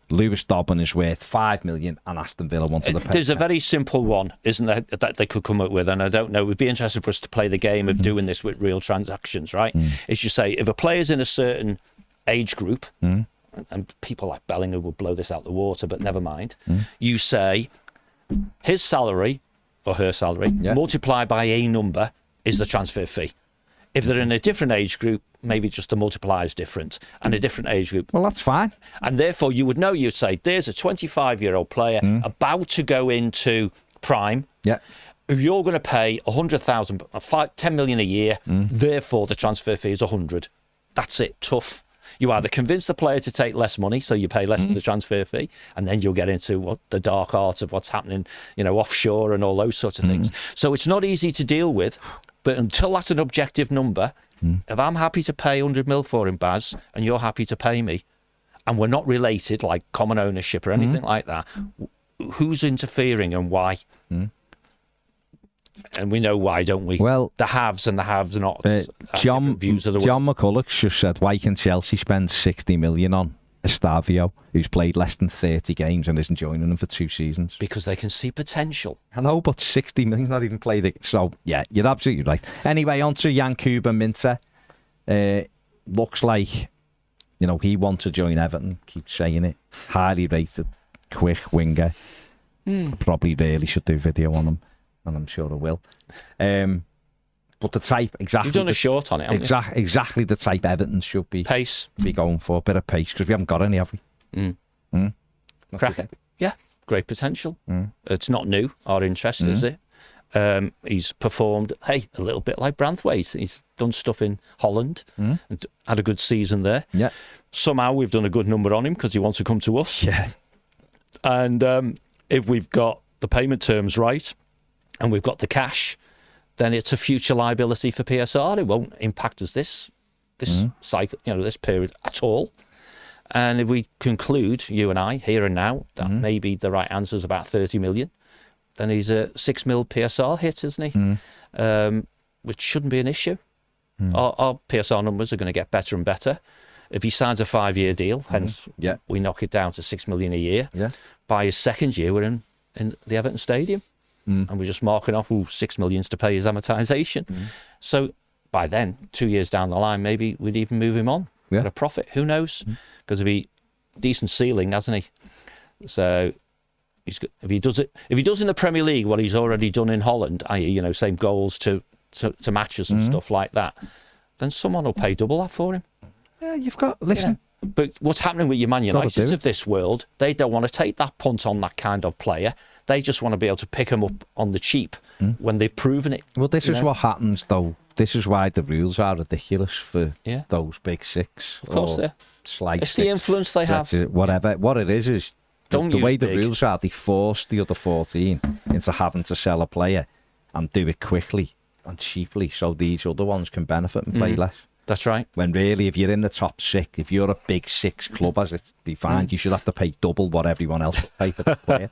Lewis Dobbin is worth 5 million and Aston Villa wanted to pay. There's a very simple one, isn't there, that they could come up with, and I don't know. It would be interesting for us to play the game of doing this with real transactions, right? Is you say if a player's in a certain age group. And people like Bellingham would blow this out the water, but never mind. You say his salary or her salary multiplied by a number is the transfer fee. If they're in a different age group, maybe just the multiplier is different, and a different age group. Well, that's fine. And therefore, you would know, you'd say, there's a 25-year-old player about to go into prime. Yeah. If you're going to pay 100,000, 10 million a year, therefore the transfer fee is 100. That's it. Tough. You either convince the player to take less money, so you pay less for the transfer fee, and then you'll get into the dark arts of what's happening, offshore and all those sorts of things. So it's not easy to deal with, but until that's an objective number, if I'm happy to pay 100 mil for him, Baz, and you're happy to pay me, and we're not related, like common ownership or anything like that, who's interfering and why? And we know why, don't we? Well, the haves and the have-nots. John views of the John world. McCulloch just said, why can Chelsea spend 60 million on Estavio, who's played less than 30 games and isn't joining them for 2 seasons? Because they can see potential. I know, but 60 million, not even played it. So, yeah, you're absolutely right. Anyway, on to Yankuba Minteh. Looks like, he wants to join Everton. Keep saying it. Highly rated, quick winger. Probably really should do video on him. And I'm sure I will. But the type, exactly. You've done a short on it, haven't you? Exactly the type Everton should be. Pace. Be going for. A bit of pace, because we haven't got any, have we? Crack. Yeah, great potential. It's not new, our interest, is it? He's performed, a little bit like Branthwaite. He's done stuff in Holland and had a good season there. Yeah. Somehow we've done a good number on him because he wants to come to us. Yeah. And if we've got the payment terms right, and we've got the cash, then it's a future liability for PSR. It won't impact us this cycle, this period at all. And if we conclude, you and I, here and now, that maybe the right answer is about 30 million, then he's a 6 mil PSR hit, isn't he? Which shouldn't be an issue. Our PSR numbers are going to get better and better. If he signs a 5-year deal, hence we knock it down to 6 million a year, by his second year, we're in the Everton Stadium. And we're just marking off 6 million to pay his amortisation. So by then, 2 years down the line, maybe we'd even move him on at a profit. Who knows? Because if he decent ceiling, hasn't he? So if he does in the Premier League what he's already done in Holland, i.e., same goals to to matches and stuff like that, then someone will pay double that for him. Yeah, you've got, listen. Yeah. But what's happening with your Man Uniteds of this world, they don't want to take that punt on that kind of player. They just want to be able to pick him up on the cheap when they've proven it. Well, this is what happens, though. This is why the rules are ridiculous for those big six. Of course, it's six. The influence they have. Whatever. What it is the way the rules are, they force the other 14 into having to sell a player and do it quickly and cheaply, so these other ones can benefit and play less. That's right. When really, if you're in the top six, if you're a big six club as it's defined, you should have to pay double what everyone else would pay for the player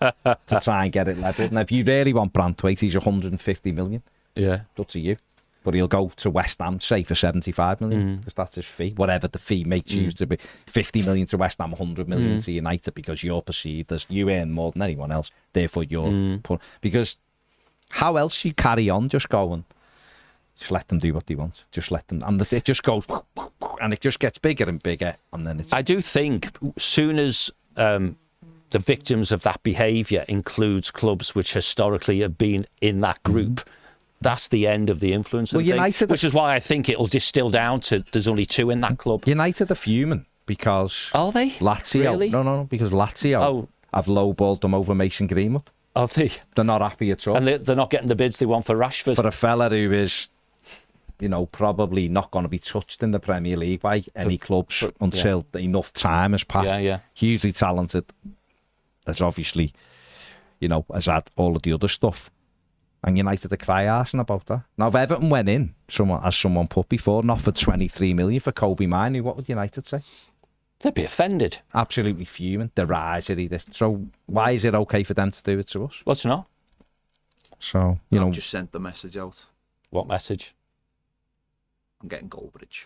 to try and get it leveled. And if you really want Branthwaite, he's 150 million. Yeah. It's up to you. But he'll go to West Ham, say, for 75 million, because that's his fee. Whatever the fee may choose to be. 50 million to West Ham, 100 million to United, because you're perceived as you earn more than anyone else. Therefore, you're... Because how else you carry on just going... Just let them do what they want. Just let them... And it just goes... And it just gets bigger and bigger, and then it's... I do think soon as the victims of that behaviour includes clubs which historically have been in that group, that's the end of the influence thing, which is why I think it'll distill down to there's only 2 in that club. United are fuming because... Are they? Lazio... Really? No, because Lazio have lowballed them over Mason Greenwood. Oh, they're not happy at all. And they're not getting the bids they want for Rashford. For a fella who is... probably not going to be touched in the Premier League by any clubs until enough time has passed. Hugely talented. That's obviously, has had all of the other stuff. And United are cry-arsing about that. Now, if Everton went in, as someone put before, and offered 23 million for Kobe Mainoo, what would United say? They'd be offended. Absolutely fuming. Derisory. So why is it okay for them to do it to us? Well, it's not. So, I've just sent the message out. What message? I'm getting Goldbridge.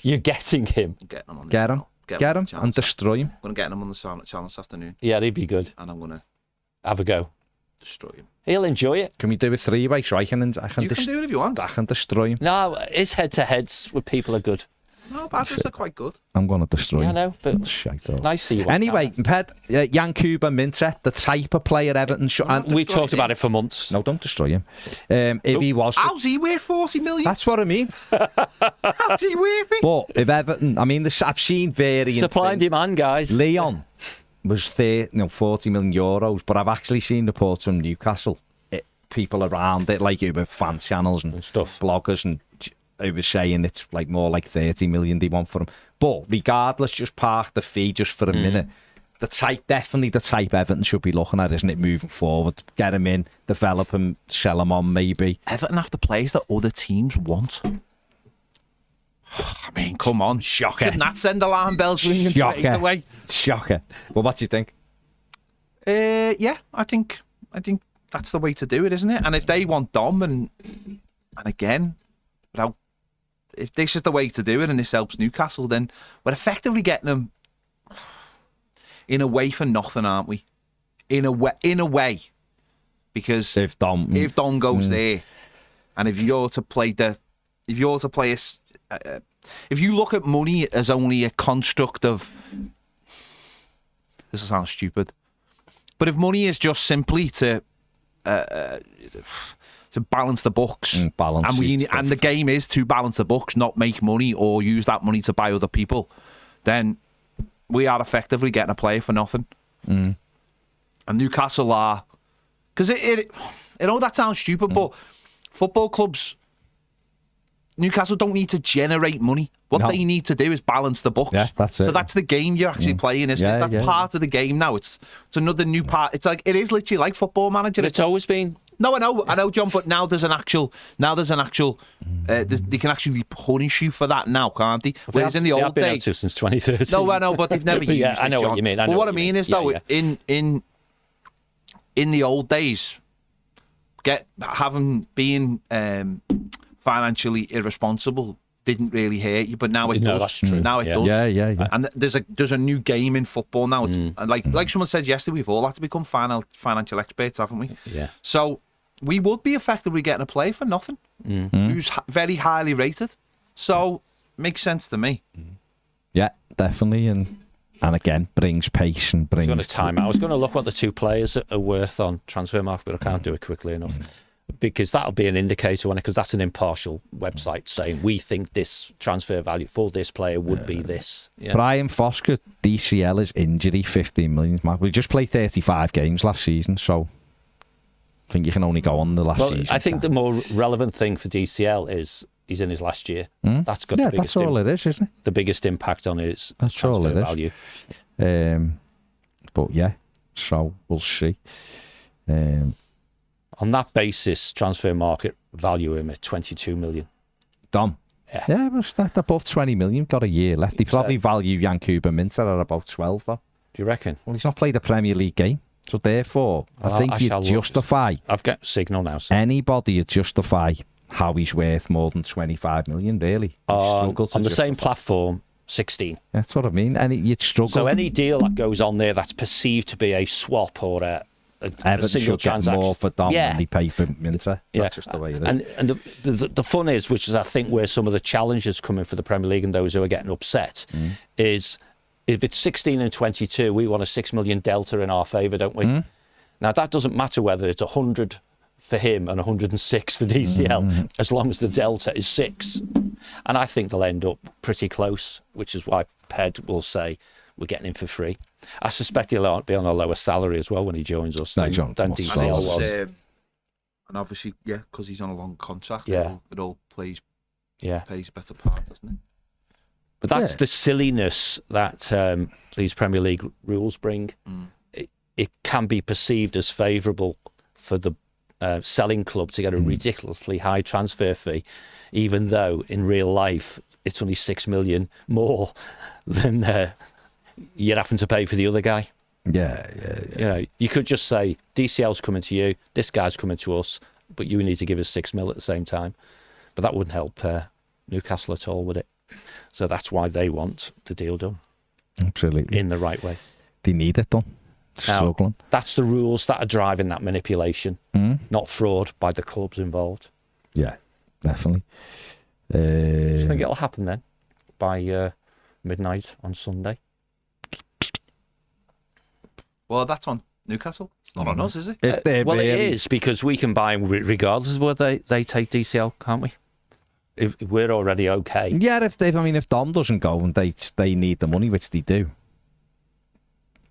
You're getting him? I'm getting him on the Get him and destroy him. I'm going to get him on the channel this afternoon. Yeah, he'd be good. And I'm going to... Have a go. Destroy him. He'll enjoy it. Can we do a 3-way so I can you can do it if you want. I can destroy him. No, his head-to-heads with people are good. No, passes are quite good. I'm going to destroy him. I know, but nice to see you. Anyway, Yankuba Minteh, the type of player Everton should... And we've talked about it for months. No, don't destroy him. If he was... How's he worth 40 million? That's what I mean. How's he worth it? But if Everton... I mean, I've seen varying... Supply and demand, guys. Lyon was 40 million euros, but I've actually seen reports from Newcastle. People around it, like with fan channels and stuff, bloggers, and who was saying it's like more like 30 million they want for him. But regardless, just park the fee just for a minute. Definitely the type Everton should be looking at, isn't it, moving forward? Get him in, develop him, sell him on, maybe. Everton have the players that other teams want. I mean, come on. Shocker. Shouldn't that send alarm bells ringing straight away? Shocker. Well, what do you think? Yeah, I think that's the way to do it, isn't it? And if they want Dom, and again, if this is the way to do it and this helps Newcastle, then we're effectively getting them in a way for nothing, aren't we? In a way, because if Dom goes there, and if you look at money as only a construct of, this sounds stupid, but if money is just simply to balance the books, and the game is to balance the books, not make money or use that money to buy other people, then we are effectively getting a player for nothing. And Newcastle are, because that sounds stupid, but football clubs, Newcastle don't need to generate money. What they need to do is balance the books. Yeah, that's it. So that's the game you're actually playing, isn't it? That's part of the game now. It's another new part. It's like, it is literally like Football Manager. But it's always been. No, I know, John. But now there's an actual. They can actually punish you for that now, can't they? Whereas in the old days, since 2013. No, I know, but they've never used it. I know John. what you mean. What I mean is though, in the old days, being financially irresponsible didn't really hurt you, but now it does. That's true. Now it does. Yeah. And there's a new game in football now. It's and like someone said yesterday, we've all had to become financial experts, haven't we? Yeah. So we would be effectively getting a player for nothing, who's very highly rated. So makes sense to me. Yeah, definitely, and again brings pace and brings. I was going to look what the 2 players are worth on Transfermarkt, but I can't do it quickly enough. because that'll be an indicator on it, because that's an impartial website saying we think this transfer value for this player would be this. Yeah. Brian Fosker, DCL is injury, 15 million. We just played 35 games last season, so I think you can only go on the last season. I think the more relevant thing for DCL is he's in his last year. That's got the biggest that's all it is, isn't it? The biggest impact on his transfer value. But yeah, so we'll see. On that basis, transfer market value him at 22 million. Dom. Yeah, but that's above 20 million. Got a year left. They probably value Yankuba Minteh at about 12, though. Do you reckon? Well, he's not played a Premier League game. So therefore, I think you'd justify... I've got a signal now. So. Anybody would justify how he's worth more than 25 million, really. On the same platform, 16. That's what I mean. And you'd struggle. So any deal that goes on there that's perceived to be a swap or a single transaction, get more for Dom than they pay for Minteh. That's just the way it is. And the fun is, which is I think where some of the challenges coming for the Premier League and those who are getting upset, is if it's 16 and 22, we want a 6 million delta in our favour, don't we? Now that doesn't matter whether it's 100 for him and 106 for DCL, as long as the delta is 6. And I think they'll end up pretty close, which is why Ped will say we're getting him for free. I suspect he'll be on a lower salary as well when he joins us than DCL was. And obviously, because he's on a long contract, it all pays a better part, doesn't it? But that's the silliness that these Premier League rules bring. It can be perceived as favourable for the selling club to get a ridiculously high transfer fee, even though in real life it's only 6 million more than you're having to pay for the other guy. Yeah. You know, you could just say DCL's coming to you, this guy's coming to us, but you need to give us 6 mil at the same time. But that wouldn't help Newcastle at all, would it? So that's why they want the deal done. Absolutely. In the right way. They need it done. Struggling. Now, that's the rules that are driving that manipulation, not fraud by the clubs involved. Yeah, definitely. Do you think it'll happen then by midnight on Sunday? Well, that's on Newcastle. It's not on us, is it? Well, it is, because we can buy him regardless of whether they take DCL, can't we? If we're already okay. Yeah, if Dom doesn't go and they need the money, which they do,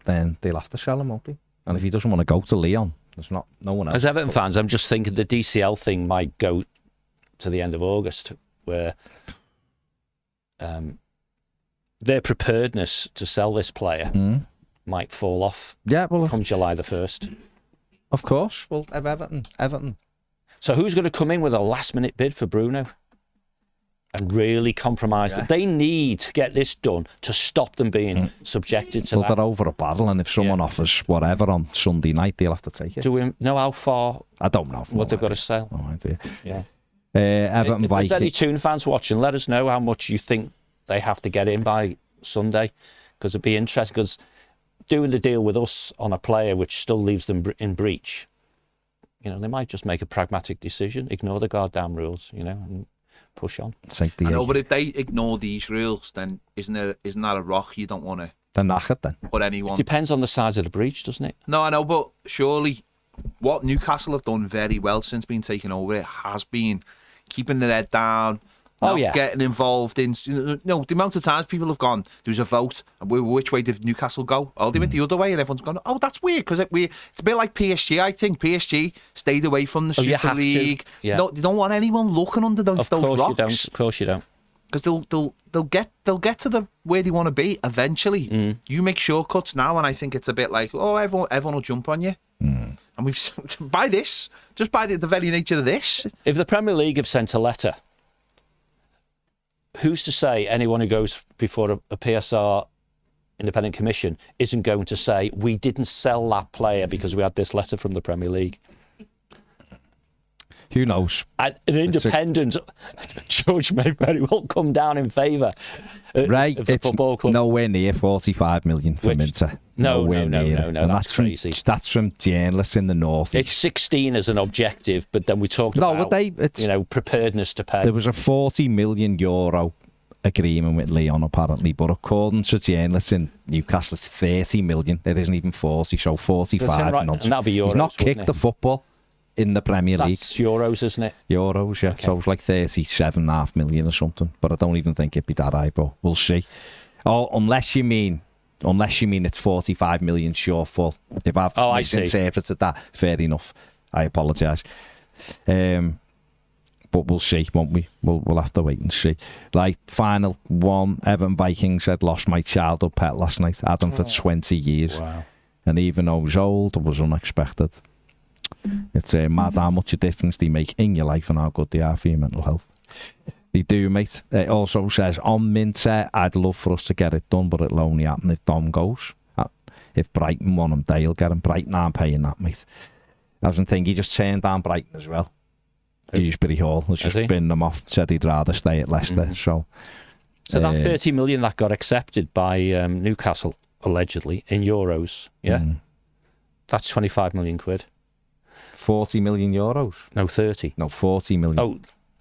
then they'll have to sell him, won't they? And if he doesn't want to go to Lyon, there's no one else. As Everton fans, I'm just thinking the DCL thing might go to the end of August, where their preparedness to sell this player might fall off. Yeah, well, come July the 1st. Of course. Well, Everton. So who's going to come in with a last-minute bid for Bruno and really compromise it? They need to get this done to stop them being subjected to that. They're over a battle, and if someone offers whatever on Sunday night, they'll have to take it. Do we know how far? I don't know what they've got to sell. No idea. Yeah. Everton. If there's any Toon fans watching, let us know how much you think they have to get in by Sunday, because it'd be interesting. Because doing the deal with us on a player which still leaves them in breach, you know, they might just make a pragmatic decision, ignore the goddamn rules, you know, and push on. I know, but if they ignore these rules, then isn't that a rock you don't want to? They're knackered then. Put anyone. It depends on the size of the breach, doesn't it? No, I know, but surely what Newcastle have done very well since being taken over, it has been keeping their head down. Not getting involved in, the amount of times people have gone, there was a vote, and which way did Newcastle go? Oh, they went the other way, and everyone's gone, oh, that's weird, because it's a bit like PSG, I think. PSG stayed away from the Super League. Yeah. No, they don't want anyone looking under those rocks. Of course you don't. Because they'll get to the where they want to be eventually. You make shortcuts now, and I think it's a bit like, oh, everyone will jump on you. And we've by this, just by the very nature of this. If the Premier League have sent a letter, who's to say anyone who goes before a PSR independent commission isn't going to say, we didn't sell that player because we had this letter from the Premier League? Who knows? An independent judge may very well come down in favour of the football club. Nowhere near 45 million for Minteh. No, that's crazy. That's from journalists in the north. It's 16 as an objective, but then we talked about preparedness to pay. There was a €40 million agreement with Lyon, apparently, but according to journalists in Newcastle, it's 30 million. It isn't even 40, so 45. Right. And that'll be euros. He's not kicked the football. in the Premier League. That's Euros, isn't it? Euros, yeah. Okay. So it's like 37.5 million or something. But I don't even think it'd be that high, but we'll see. Oh, unless you mean it's 45 million shortfall. If I've misinterpreted that, fair enough. I apologise. But we'll see, won't we? We'll have to wait and see. Like, final one, Everton Vikings had lost my childhood pet last night. Had him for 20 years. Wow. And even though he was old, it was unexpected. It's mad how much a difference they make in your life and how good they are for your mental health. They do, mate. It also says, on Minteh, I'd love for us to get it done, but it'll only happen if Dom goes. If Brighton want him, they'll get him. Brighton aren't paying that, mate. I was thinking, he just turned down Brighton as well. Dewsbury Hall has just binned them off, said he'd rather stay at Leicester. So that 30 million that got accepted by Newcastle, allegedly, in euros, that's 25 million quid. 40 million euros? No, 30. No, 40 million. Oh,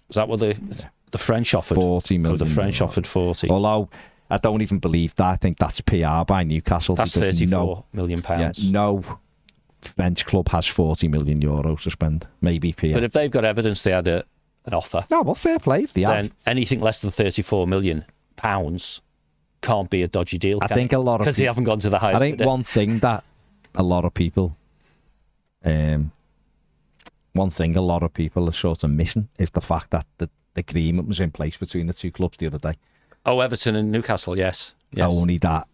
is that what the French offered? 40 million. Oh, the French offered 40. Although, I don't even believe that. I think that's PR by Newcastle. That's 34 million pounds. Yeah, no French club has 40 million euros to spend. Maybe PR. But if they've got evidence they had an offer, no, well, fair play if they then have. anything less than 34 million pounds can't be a dodgy deal. I think a lot of because they haven't gone to the highest. I think one thing that a lot of people, are sort of missing is the fact that the agreement was in place between the two clubs the other day. Oh, Everton and Newcastle, yes. Only that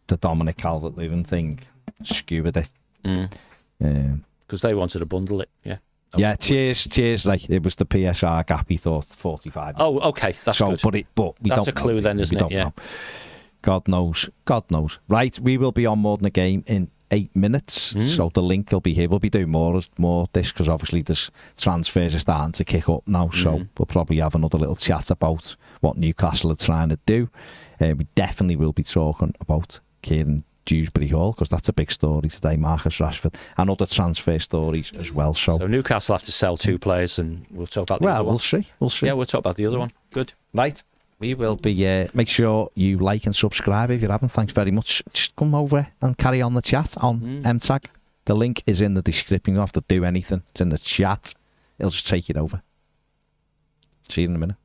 the Dominic Calvert-Lewin thing skewered it. Because they wanted to bundle it, yeah. Yeah, cheers. Like, it was the PSR gap, he thought 45. Oh, okay, that's good. But we that's don't a clue know. then, isn't it? Yeah. Know. God knows. Right, we will be on More Than a Game in 8 minutes, so the link will be here. We'll be doing more this because obviously there's transfers are starting to kick up now, so we'll probably have another little chat about what Newcastle are trying to do. We definitely will be talking about Kieran Dewsbury Hall because that's a big story today, Marcus Rashford, and other transfer stories as well. So Newcastle have to sell 2 players, and we'll talk about the other one. We'll see. Yeah, we'll talk about the other one. Good. Right. We will be, make sure you like and subscribe if you haven't. Thanks very much. Just come over and carry on the chat on MTAG. The link is in the description. You don't have to do anything. It's in the chat. It'll just take you over. See you in a minute.